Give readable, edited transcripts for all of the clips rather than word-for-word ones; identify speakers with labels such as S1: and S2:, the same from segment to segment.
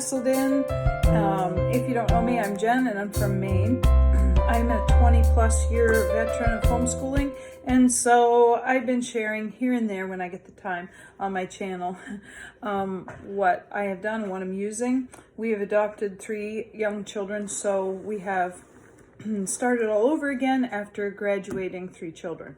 S1: nestled in. If you don't know me, I'm Jen and I'm from Maine. I'm a 20+ year veteran of homeschooling, and so I've been sharing here and there when I get the time on my channel what I have done and what I'm using. We have adopted 3 young children, so we have started all over again after graduating 3 children.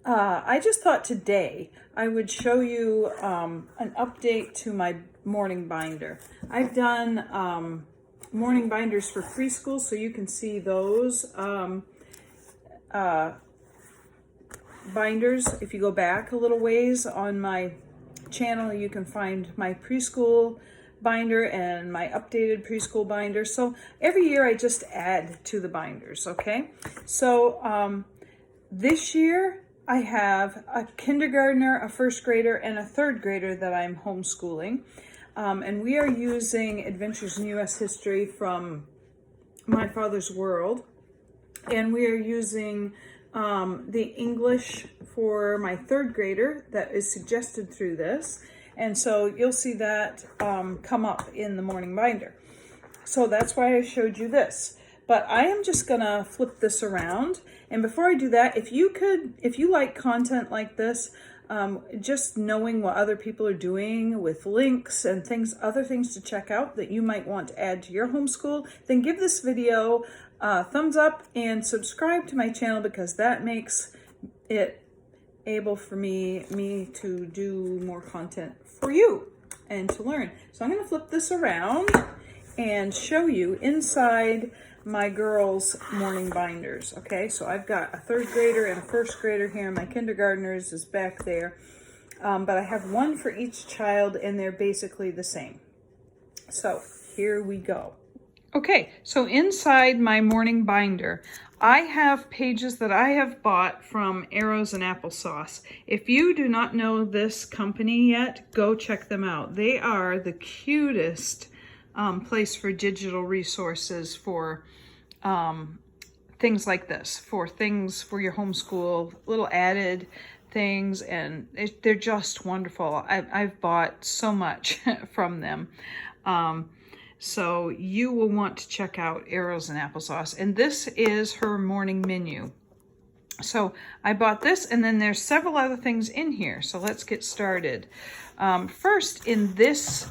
S1: I just thought today I would show you an update to my morning binder. I've done morning binders for preschool, so you can see those binders. If you go back a little ways on my channel, you can find my preschool binder and my updated preschool binder. So every year I just add to the binders, okay? So this year I have a kindergartner, a first grader, and a third grader that I'm homeschooling. And we are using Adventures in U.S. History from My Father's World. And we are using the English for my third grader that is suggested through this. And so you'll see that come up in the morning binder. So that's why I showed you this. But I am just gonna flip this around. And before I do that, if you like content like this, just knowing what other people are doing with links and other things to check out that you might want to add to your homeschool, then give this video a thumbs up and subscribe to my channel, because that makes it able for me to do more content for you and to learn. So I'm going to flip this around and show you inside my girls' morning binders. Okay, so I've got a third grader and a first grader here. My kindergartners is back there, but I have one for each child, and they're basically the same. So here we go. Okay, so inside my morning binder, I have pages that I have bought from Arrows and Applesauce. If you do not know this company yet, go check them out. They are the cutest place for digital resources for things like this, for things for your homeschool, little added things, and they're just wonderful. I've bought so much from them. So you will want to check out Arrows and Applesauce. And this is her morning menu. So I bought this, and then there's several other things in here. So let's get started. First, in this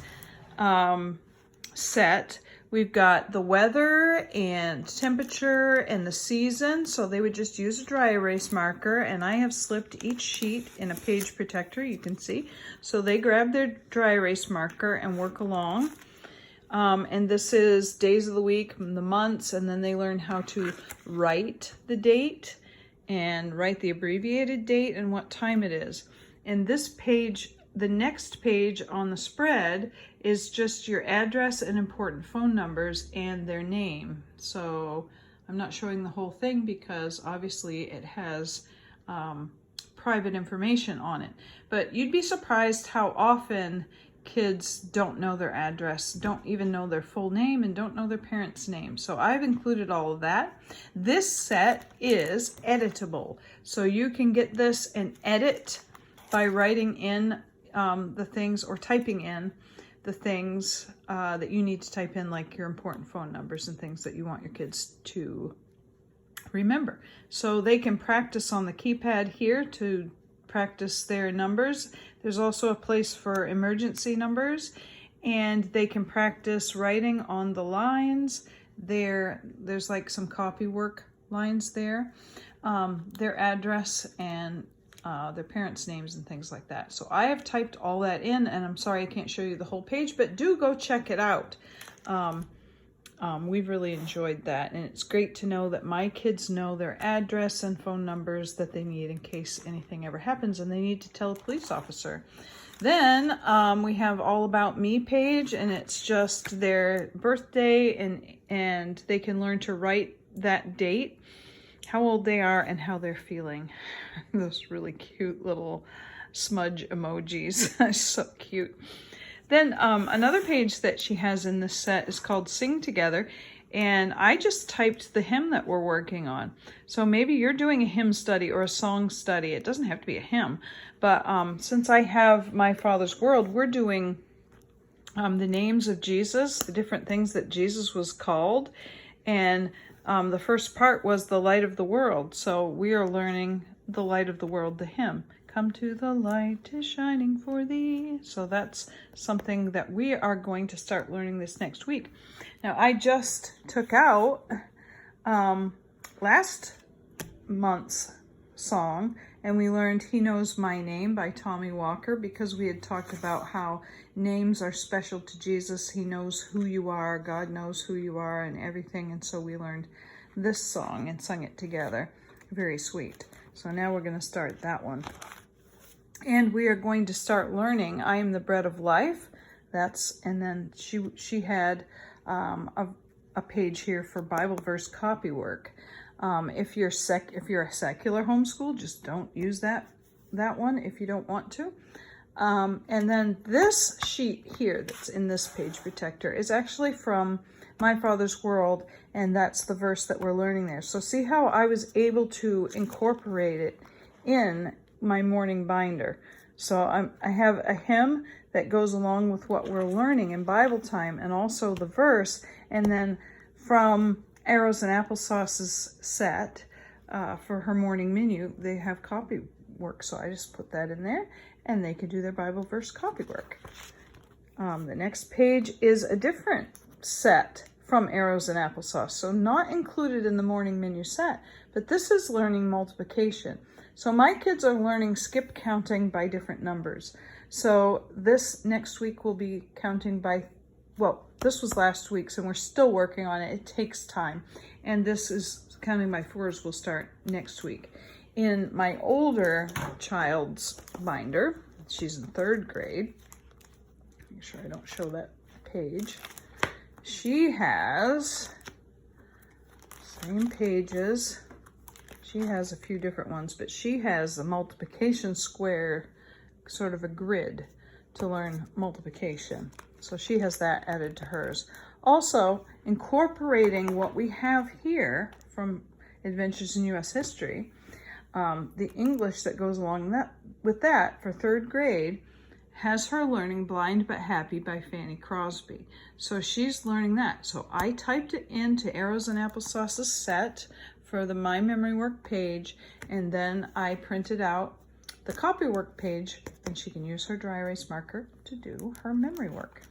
S1: set, we've got the weather and temperature and the season. So they would just use a dry erase marker, and I have slipped each sheet in a page protector, you can see. So they grab their dry erase marker and work along. And this is days of the week, the months, and then they learn how to write the date and write the abbreviated date and what time it is. And this page, the next page on the spread, is just your address and important phone numbers and their name. So I'm not showing the whole thing because obviously it has private information on it. But you'd be surprised how often kids don't know their address, don't even know their full name, and don't know their parents' name. So I've included all of that. This set is editable. So you can get this and edit by writing in the things or typing in the things that you need to type in, like your important phone numbers and things that you want your kids to remember. So they can practice on the keypad here to practice their numbers. There's also a place for emergency numbers, and they can practice writing on the lines. There's like some copy work lines there, their address and their parents' names and things like that. So I have typed all that in, and I'm sorry I can't show you the whole page, but do go check it out. We've really enjoyed that, and it's great to know that my kids know their address and phone numbers that they need in case anything ever happens and they need to tell a police officer. Then we have All About Me page, and it's just their birthday, and they can learn to write that date, how old they are, and how they're feeling. Those really cute little smudge emojis. So cute. Then another page that she has in this set is called Sing Together, and I just typed the hymn that we're working on. So maybe you're doing a hymn study or a song study. It doesn't have to be a hymn, but since I have My Father's World, we're doing the names of Jesus, the different things that Jesus was called. And the first part was the light of the world. So we are learning the light of the world, the hymn. Come to the light is shining for thee. So that's something that we are going to start learning this next week. Now, I just took out last month's song, and we learned He Knows My Name by Tommy Walker, because we had talked about how names are special to Jesus. He knows who you are, God knows who you are, and everything. And so we learned this song and sung it together. Very sweet. So now we're going to start that one. And we are going to start learning I Am the Bread of Life. And then she had a page here for Bible verse copywork. If you're a secular homeschool, just don't use that one if you don't want to. And then this sheet here that's in this page protector is actually from My Father's World, and that's the verse that we're learning there. So see how I was able to incorporate it in my morning binder. So I have a hymn that goes along with what we're learning in Bible time, and also the verse, and then from Arrows and Applesauce's set for her morning menu, they have copy work. So I just put that in there, and they can do their Bible verse copy work. The next page is a different set from Arrows and Applesauce. So not included in the morning menu set, but this is learning multiplication. So my kids are learning skip counting by different numbers. So this next week will be counting by, well, this was last week's and we're still working on it. It takes time. And this is counting by fours will start next week. In my older child's binder, she's in 3rd grade. Make sure I don't show that page. She has same pages. She has a few different ones, but she has a multiplication square, sort of a grid to learn multiplication. So she has that added to hers. Also, incorporating what we have here from Adventures in U.S. History, the English that goes along with that for 3rd grade has her learning Blind But Happy by Fanny Crosby. So she's learning that. So I typed it into Arrows and Applesauce's set for the My Memory Work page, and then I printed out the copy work page, and she can use her dry erase marker to do her memory work.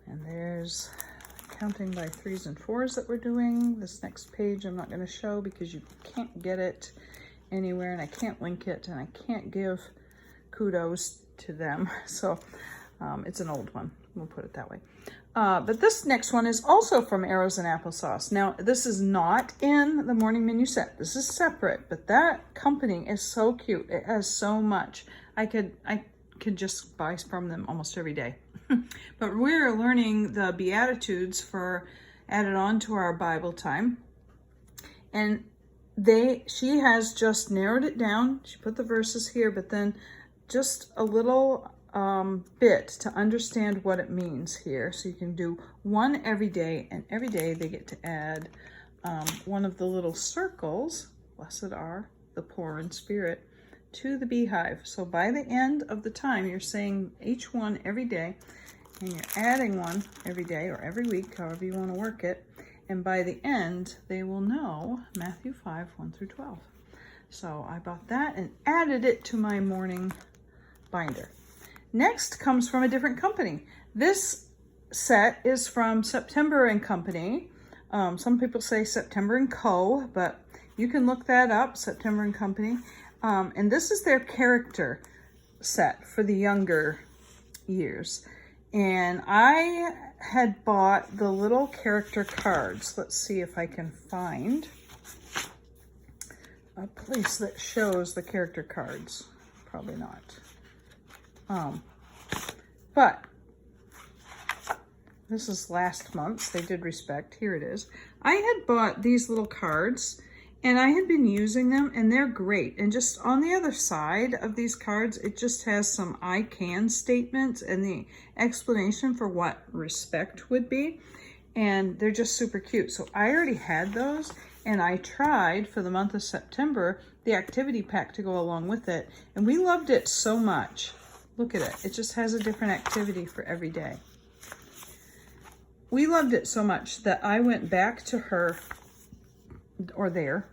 S1: And there's counting by 3s and 4s that we're doing. This next page I'm not going to show because you can't get it anywhere, and I can't link it, and I can't give kudos to them. So it's an old one. We'll put it that way. But this next one is also from Arrows and Applesauce. Now, this is not in the morning menu set. This is separate, but that company is so cute. It has so much. I could just buy from them almost every day. But we're learning the Beatitudes for added on to our Bible time. And she has just narrowed it down. She put the verses here, but then just a little bit to understand what it means here. So you can do one every day, and every day they get to add one of the little circles, blessed are the poor in spirit, to the beehive. So by the end of the time, you're saying each one every day, and you're adding one every day or every week, however you want to work it. And by the end, they will know Matthew 5, 1 through 12. So I bought that and added it to my morning binder. Next comes from a different company. This set is from September and Company. Some people say September and Co., but you can look that up, September and Company. And this is their character set for the younger years. And I had bought the little character cards. Let's see if I can find a place that shows the character cards. Probably not. But this is last month's. They did respect. Here it is. I had bought these little cards, and I had been using them, and they're great. And just on the other side of these cards, it just has some I can statements and the explanation for what respect would be. And they're just super cute. So I already had those, and I tried for the month of September the activity pack to go along with it. And we loved it so much. Look at it. It just has a different activity for every day. we loved it so much that I went back to her or their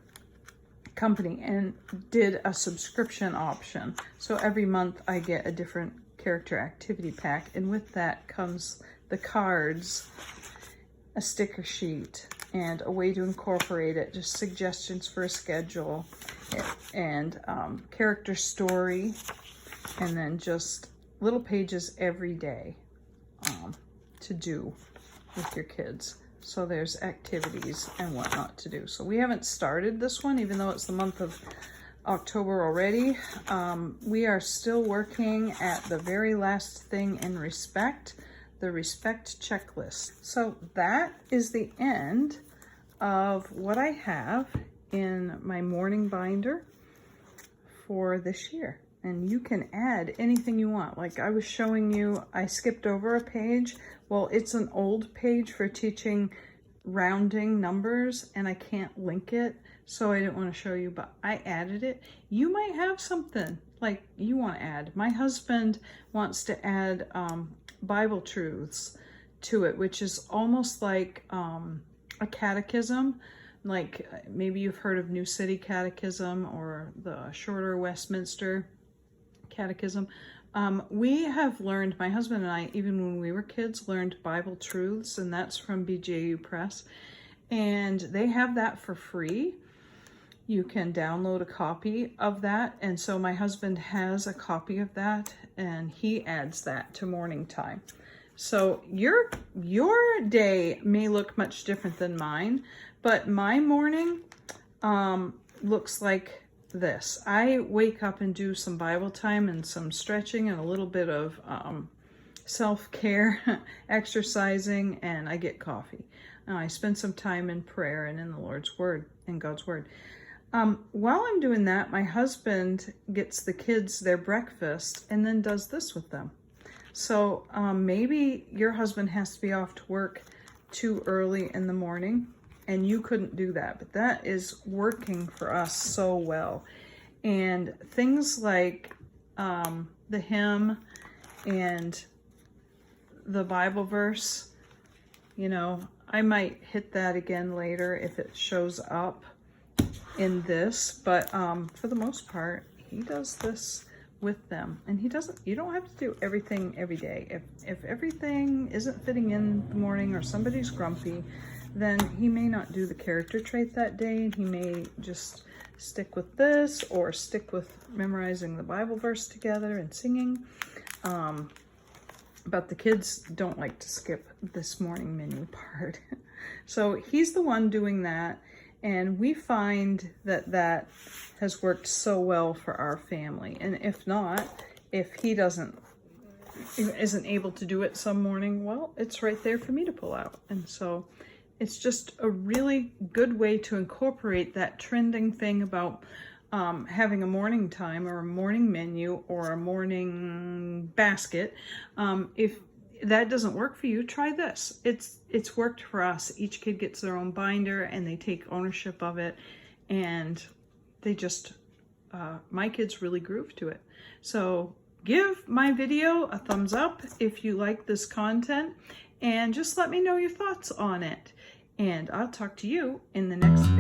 S1: company and did a subscription option. So every month I get a different character activity pack, and with that comes the cards, a sticker sheet, and a way to incorporate it, just suggestions for a schedule, and character story, and then just little pages every day to do with your kids. So there's activities and whatnot to do. So we haven't started this one, even though it's the month of October already. We are still working at the very last thing in respect, the respect checklist. So that is the end of what I have in my morning binder for this year. And you can add anything you want. Like I was showing you, I skipped over a page. Well, it's an old page for teaching rounding numbers and I can't link it, so I didn't want to show you, but I added it. You might have something like you want to add. My husband wants to add Bible truths to it, which is almost like a catechism. Like maybe you've heard of New City Catechism or the shorter Westminster Catechism. We have learned, my husband and I, even when we were kids, learned Bible truths, and that's from BJU Press. And they have that for free. You can download a copy of that. And so my husband has a copy of that, and he adds that to morning time. So your day may look much different than mine, but my morning looks like this. I wake up and do some Bible time and some stretching and a little bit of self-care, exercising, and I get coffee. I spend some time in prayer and in the Lord's Word, in God's Word. While I'm doing that, my husband gets the kids their breakfast and then does this with them. So maybe your husband has to be off to work too early in the morning, and you couldn't do that, but that is working for us so well. And things like the hymn and the Bible verse, you know, I might hit that again later if it shows up in this, but for the most part, he does this with them, and you don't have to do everything every day. If everything isn't fitting in the morning or somebody's grumpy, then he may not do the character trait that day. He may just stick with this or stick with memorizing the Bible verse together and singing. But the kids don't like to skip this morning menu part. So he's the one doing that. And we find that that has worked so well for our family. And if not, if he isn't able to do it some morning, well, it's right there for me to pull out. And so it's just a really good way to incorporate that trending thing about having a morning time or a morning menu or a morning basket. If that doesn't work for you, try this. It's worked for us. Each kid gets their own binder and they take ownership of it, and they just, my kids really groove to it. So give my video a thumbs up if you like this content, and just let me know your thoughts on it. And I'll talk to you in the next video.